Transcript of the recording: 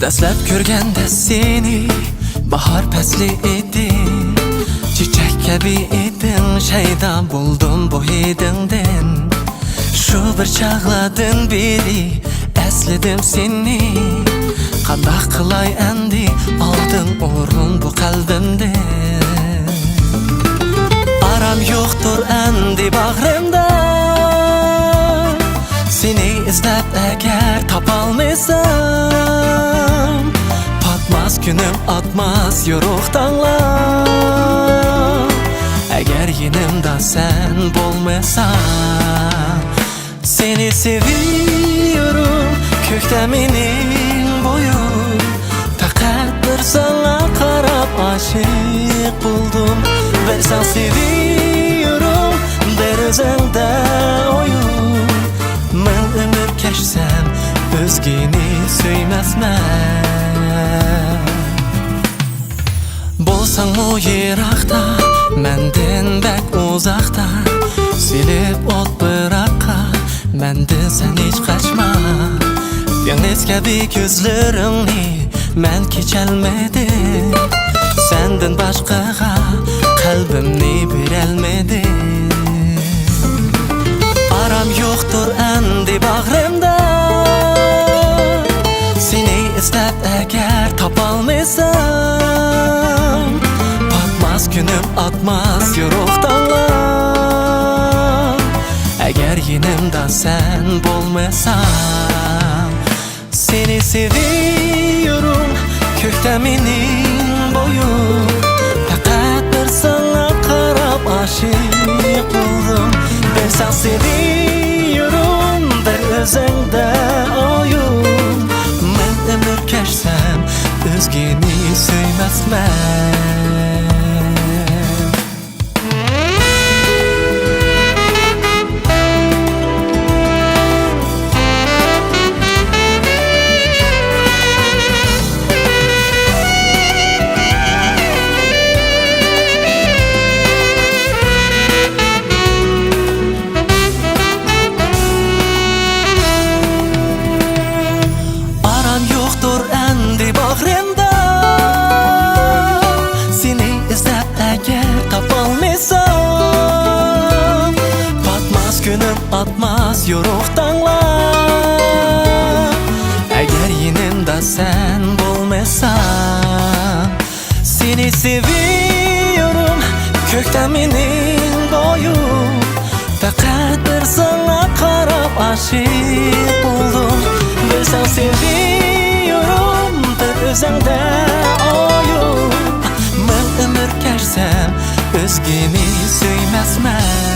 Dastlab ko'rganda seni bahor fasli edi, çiçek kabi edin, shaydo bo'ldim bu hidingdan. Shu bir chaqladin beri esladim seni, qanday qilay endi oldin o'rin bu qalbimda. Aram yo'qdir endi bag'rimda, seni izlab agar topolmasam, patmas günüm atmaz yorug' tonglar. Agar yenimda sen bo'lmasan, seni seviyorum ko'kda mening bo'yim, faqat bir sana qarab aşık buldum. Bir sen seviyorum der o'zingda oyim, men ömür kechsam o'zgini suymasman. Bo'lsang-mu yiroqda, mendan bak uzoqda, silib o't biroqqa, mendan sen hech qochma. Dengiz kabi ko'zlaringni men kecholmadim, sendan boshqaga qalbimni berolmadim. Aram yo'qdir endi bag'rimda, seni izlab agar topolmasam, patmas günüm atmaz yorug' tonglar. Agar yenimda sen bo'lmasan, seni seviyorum ko'kda mening bo'yim, faqat bir sana qarab aşık buldum. Ben sen seviyorum der o'zingda oyim, men ömür kechsam o'zgini suymasman. Bag'rimda, seni izlab agar topolmasam, patmas günüm atmaz yorug' tonglar. Agar yenimda sen bo'lmasan, seni seviyorum ko'kda mening bo'yim, faqat bir sana qarab aşık buldum. Bilsang seviyorum o'zingda oyim, men ömür kechsam o'zgini suymasman.